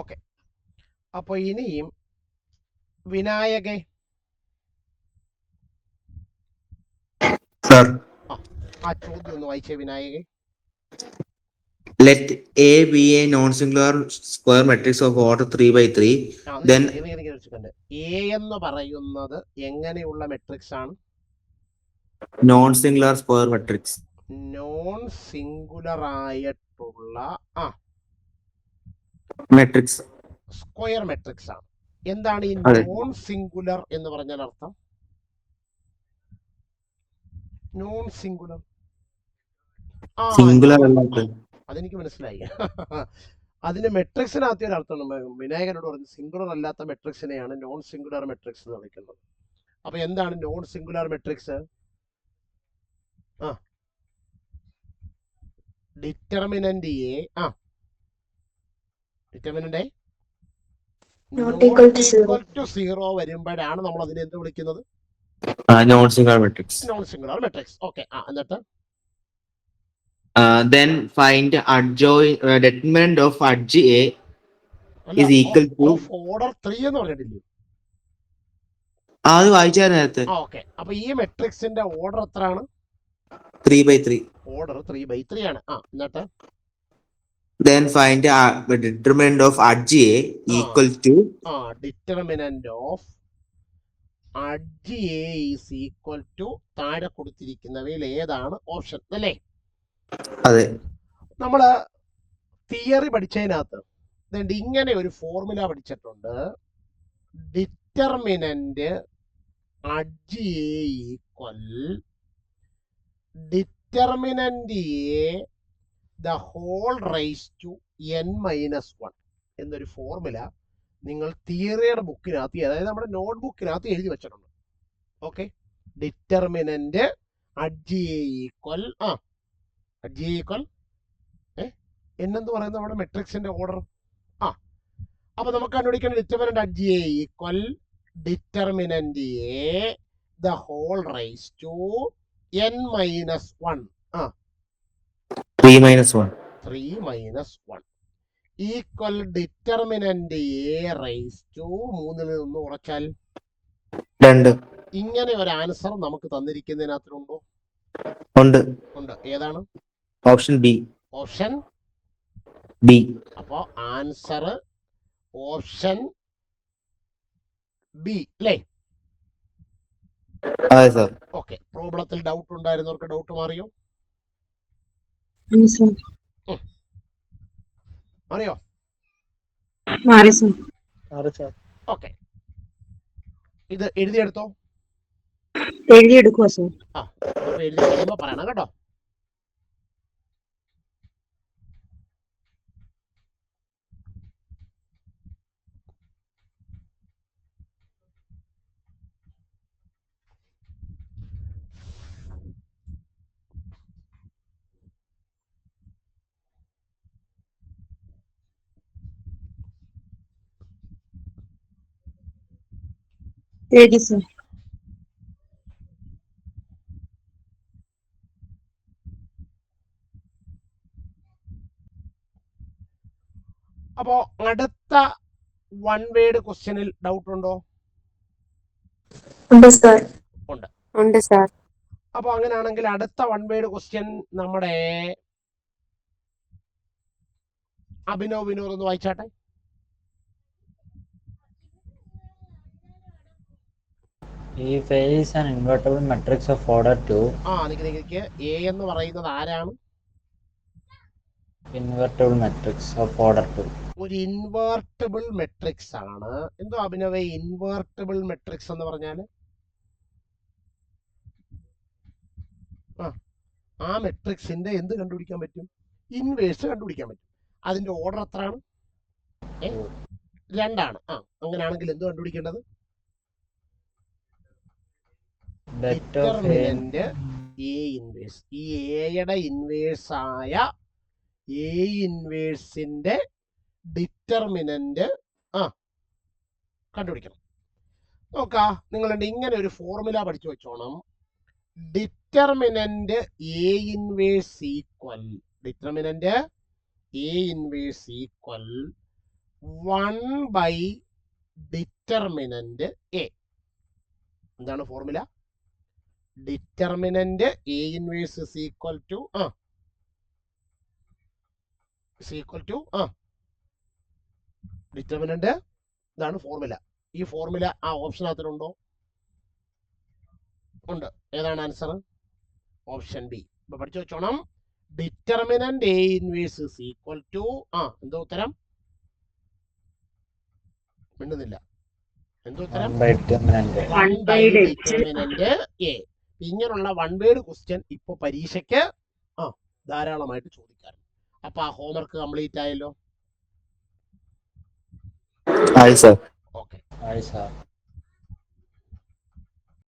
Okay. അപ്പോൾ ഇനിയും വിനായകെ Sir, ആ ചോദ്യം ഒന്ന് വായിച്ചേ വിനായകെ. let A be a non-singular square matrix of order 3 by 3. Then A എന്ന് പറയുന്നത് എങ്ങനെയുള്ള മെട്രിക്സ് ആണ്? non-singular square matrix. Non singular ആയിട്ടുള്ള Matrix. സ്ക്വയർ മെട്രിക്സ് ആണ്. എന്താണ് ഈ അതെ. നോൺ സിംഗുലർ എന്ന് പറഞ്ഞാൽ അർത്ഥം? നോൺ സിംഗുലർ Singular അല്ലാത്ത. അതെനിക്ക് മനസ്സിലായി. അതിന് മെട്രിക്സിനകത്ത് ഒരു അർത്ഥമാണ്. വിനായകനോട് പറഞ്ഞു സിംഗുലർ അല്ലാത്ത മെട്രിക്സിനെയാണ് നോൺ സിംഗുലർ മെട്രിക്സ് എന്ന് വിളിക്കുന്നത്. അപ്പൊ എന്താണ് non singular matrix? Determinant a determinant equal to 0 വരുമ്പോഴാണ് നമ്മൾ അതിനെ എന്ത് വിളിക്കുന്നത്? Non singular matrix. Non singular matrix. Okay. എന്നിട്ട് then find determinant of adj A is equal to order 3 എന്ന് പറഞ്ഞിട്ടില്ലേ? അത് വായിച്ചാൽ നേരത്തെ. ഓക്കെ. അപ്പൊ ഈ മെട്രിക്സിന്റെ ഓർഡർ എത്രയാണ്? 3/3. ഓർഡർ 3/3 ആണ്. എന്നിട്ട് then find the determinant of adj A equal to determinant of adj A is equal to താഴെ കൊടുത്തിരിക്കുന്നവയിൽ ഏതാണ് ഓപ്ഷൻ അല്ലേ? അതെ. നമ്മള് തിയറി പഠിച്ചതിനകത്ത് ഇങ്ങനെ ഒരു ഫോർമുല പഠിച്ചിട്ടുണ്ട്. Determinant adj A equal determinant A the whole raised to n-1 എന്നൊരു ഫോർമുല നിങ്ങൾ തിയറിയുടെ ബുക്കിനകത്ത്, അതായത് നമ്മുടെ നോട്ട് ബുക്കിനകത്ത് എഴുതി വെച്ചിട്ടുണ്ട്. Okay. Determinant adj A equal adj A equal എന്നെന്ത് പറയുന്നത് നമ്മുടെ മെട്രിക്സിന്റെ ഓർഡർ. അപ്പൊ നമുക്ക് കണ്ടുപിടിക്കേണ്ട determinant adj A equal determinant A the whole raised to n-1 3 - 1 3 - 1 equal determinant A raise to 3 നിന്ന് കുറച്ചാൽ 2. ഇങ്ങനെ ഒരു ആൻസർ നമുക്ക് തന്നിരിക്കുന്നതിനകത്തുണ്ടോ? ഉണ്ട്. ഏതാണ്? Option B. Option B. അപ്പോ ആൻസർ ഓപ്ഷൻ ബി അല്ലേ? അതെ സർ. ഓക്കെ. പ്രോബ്ലത്തിൽ ഡൗട്ട് ഉണ്ടായിരുന്നവർക്ക് ഡൗട്ട് മാറിയോ? അറിയോ? ഓക്കെ. ഇത് എഴുതിയെടുത്തോ? എഴുതിയെടുക്കുവാ സർ. എഴുതി കഴിയുമ്പോ പറയണം കേട്ടോ. എഴുതി സർ. അപ്പോ അടുത്ത വൺ വേർഡ് ക്വസ്റ്റ്യനിൽ ഡൗട്ട് ഉണ്ടോ? ഉണ്ട് സർ. അപ്പൊ അങ്ങനെയാണെങ്കിൽ അടുത്ത വൺ വേർഡ് ക്വസ്റ്റ്യൻ നമ്മുടെ അഭിനവ് വിനോദ് ഒന്ന് വായിച്ചാട്ടെ. If A is an invertible matrix of order 2. Nick A എന്ന് പറയുന്നത് ആരാണ്? Invertible matrix of order 2. ഒരു ഇൻവേർട്ടിബിൾ മെട്രിക്സ് ആണ്. എന്തോ അഭിനവ ഇൻവേർട്ടിബിൾ മെട്രിക്സ് എന്ന് പറഞ്ഞാല്? ആ മെട്രിക്സിന്റെ എന്ത് കണ്ടുപിടിക്കാൻ പറ്റും? ഇൻവേഴ്സ് കണ്ടുപിടിക്കാൻ പറ്റും. അതിന്റെ ഓർഡർ എത്രയാണ്? 2 ആണ്. അങ്ങനെയാണെങ്കിൽ എന്ത് കണ്ടുപിടിക്കേണ്ടത്? Determinant A inverse. ഈ എയുടെ ഇൻവേഴ്സ് ആയ A ഇൻവേഴ്സിന്റെ ഡിറ്റർമിനന്റ് കണ്ടുപിടിക്കണം. നോക്കാ, നിങ്ങളുടെ ഇങ്ങനെ ഒരു ഫോർമുല പഠിച്ചു വെച്ചോണം. Determinant A inverse equal 1 determinant a. എന്താണ് formula? Determinant a inverse is equal to determinant. ഇതാണ് ഫോർമുല. ഈ ഫോർമുല ആ ഓപ്ഷനകത്തിലുണ്ടോ? ഉണ്ട്. ഏതാണ് ആൻസർ? Option B. അപ്പൊ പഠിച്ചു വെച്ചോണം. Determinant a inverse is equal to എന്താ ഉത്തരം? മിണ്ടുന്നില്ല. എന്താ ഉത്തരം? 1 ബൈ ഡിറ്റർമിനന്റ് എ. ഇങ്ങനെയുള്ള വൺ വേർഡ് ക്വസ്റ്റ്യൻ ഇപ്പൊ പരീക്ഷയ്ക്ക് ധാരാളമായിട്ട് ചോദിക്കാറുണ്ട്. അപ്പൊ ആ ഹോംവർക്ക് കംപ്ലീറ്റ് ആയല്ലോ. Hi, sir. Okay. Hi, sir.